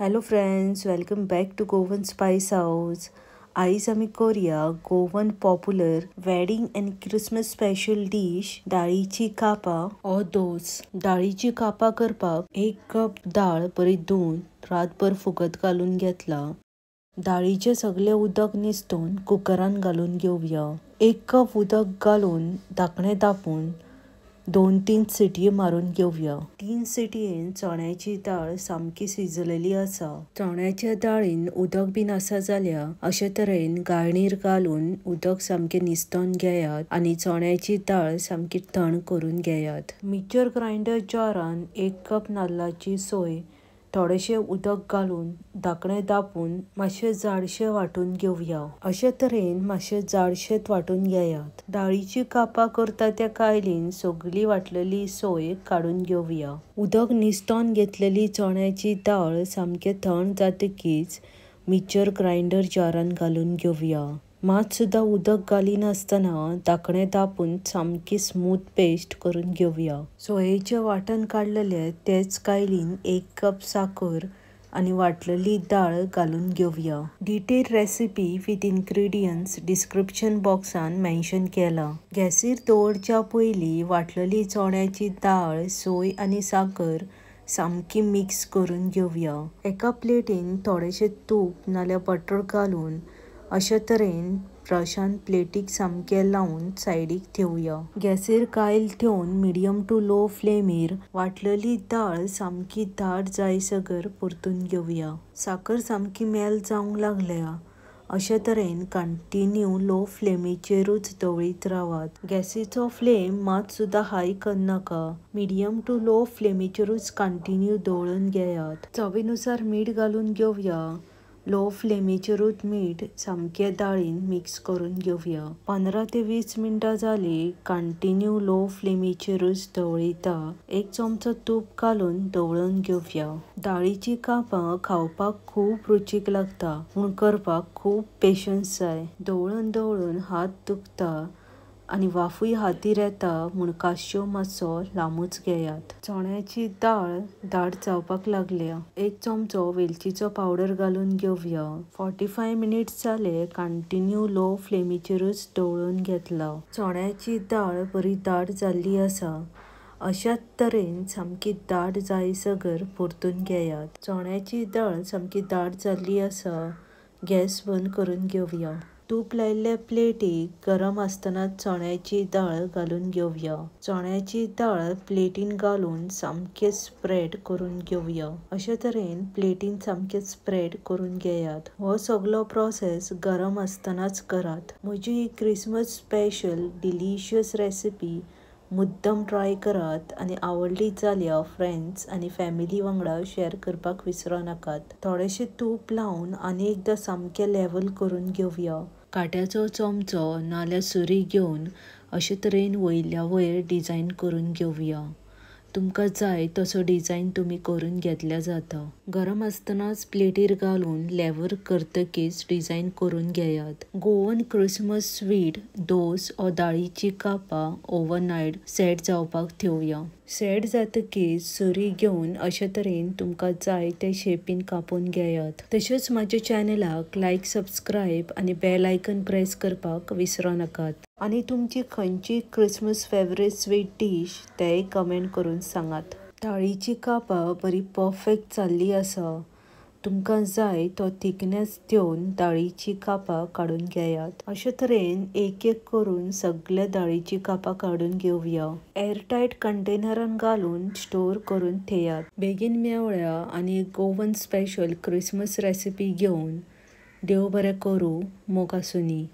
Hello friends, welcome back to Goan spice house. आयज आमी करूया Goan popular wedding and Christmas special dish दाळीची कापां ओ दोस. दाळीची कापां करपाक 1 कप दाळ बरी धुवन रातभर फुगत घालून घेतला. दाळीचे सगळे उदक निसतून कुकरान घालून घेवया. 1 कप उदक घालून धाकणे धापून 2-3 सिटी मारून घेवया. 3 सिटयेन चण्याची दाळ सामकी शिजलेली आसा. चण्याच्या दाळीन उदक बीन आसा जाल्यार अशे तरेन गाळणीर घालून उदक सामके निसतून घेयात आनी चण्याची दाळ सामकी थंड करून घेयात. मिक्सर ग्राइंडर जारान 1 कप नाल्लाची सोय थोडेशे उदक घालून धाकणे धापून मातशे जाडशे वांटून घेवया. अशे तरेन मातशे जाडशेत वांटून घेयात. दाळीची कापां करता त्या कायलीन सगळी वाटलेली सोय काडून घेवया. उदक निसतून घेतलेली चण्याची दाळ सामके थंड जातकीच मिक्सर ग्राइंडर जारान घालून घेवया. मात सुद्धा उदक घालिनासतना धाकणे धापून सामकी स्मूथ पेस्ट करून घेवया. सोयेचे वांटण काडलेले तेच कायलीन 1 कप साकर आनी वाटलेली दाळ घालून घेवया. Detail recipe with ingredients description बॉक्सान मेन्शन केला. गॅसीर दवरच्या पयलीं वाटलेली चण्याची दाळ, सोय आनी साकर सामकी मिक्स करून घेवया. एका प्लेटीन थोडेशे तूप नाल्यार बटर घालून अशे तरेन ब्रशान प्लेटीक सामके लावन सायडीक ठेवया. गॅसीर कायल ठेवन मिडियम टू लो फ्लेमीर वाटलेली दाळ सामकी दाट जायसर परतून घेवया. साकर सामकी मेल्ट जावंक लागल्या अशे तरेन कंटिन्यू लो फ्लेमीचेरूच दवळीत रावात. गॅसीचो फ्लेम मात सुद्धा हाय करनाका. मिडियम टू लो फ्लेमीचेरूच कंटिन्यू दवळून घेयात. चवीनुसार मीठ घालून घेवया. लो फ्लेमीचेरूच मीठ सामके दाळीन मिक्स करून घेवया. 15 ते 20 मिनटां जाली कंटिन्यू लो फ्लेमीचेरूच दवळीता. 1 चमचो तूप घालून दवळून घेवया. दाळीची कापां खावपाक खूब रुचीक लागता, पूण करपाक खूब पेशन्स जाय. दवळून दवळून हात दुखता आनी वाफूय हातीर येता म्हूण कांशो मातसो लांबूच घेयात. चण्याची दाळ दाट जावपाक लागल्या. 1 चमचो वेलचीचो पावडर घालून घेवया. 45 मिनिट्स जाले कंटिन्यू लो फ्लेमीचेरूच दवळून घेतला. चण्याची दाळ बरी दाट जाल्ली आसा. अशाच तरेन सामकी दाट जायसर परतून घेयात. चण्याची दाळ सामकी दाट जाल्ली आसा. गॅस बंद करून घेवया. तूप लायिल्ल्या प्लेटीक गरम आसतनाच चण्याची दाळ घालून घेवया. चण्याची दाळ प्लेटीन घालून सामके स्प्रेड करून घेवया. अशे तरेन प्लेटीन सामके स्प्रेड करून घेयात. हो सगळो प्रोसेस गरम आसतनाच करात. म्हजी ही क्रिसमस स्पेशल डिलिशियस रेसिपी मुद्दम ट्राय करात आनी आवडली जाल्यार फ्रेंड्स आनी फॅमिली वांगडा शेअर करपाक विसरूं नाकात. थोडेशे तूप लावन आनी एकदां सामके लेवल करून घेवया. काट्याचो चमचो नाल्यार सुरी घेवन अशे तरेन वयल्या वयर डिझायन करून घेवया. तुमकां जाय तसो डिझायन तुमी करून घेतल्या जाता. गरम आसतनाच प्लेटीर घालून लेवर करतकीच डिझायन करून घेयात. गोवन क्रिसमस स्वीट दोस ओ दाळीची कापां ओव्हरनायट सेट जावपाक ठेवया. सेट जातकीच सुरी घेवन अशे तरेन तुमकां जाय ते शेपीन कापून घेयात. तशेंच म्हाज्या चॅनलाक लायक, सबस्क्रायब आनी बेल आयकन प्रेस करपाक विसरूं नाकात. आनी तुमची खंयची क्रिसमस फेवरेट स्वीट डिश तेंय कमेंट करून सांगात. दाळीची कापां बरी परफेक्ट जाल्ली आसा. तुमकां जाय तो थिकनेस घेवन दाळीची कापां काडून घेयात. अशे तरेन एक एक करून सगळे दाळीची कापां काडून घेवया. एअरटायट कंटेनरान घालून स्टोर करून थेयात. बेगीन मेवळ्या आनी एक गोवन स्पेशल क्रिसमस रेसिपी घेवन. देव बरें करूं. मोग आसूनी.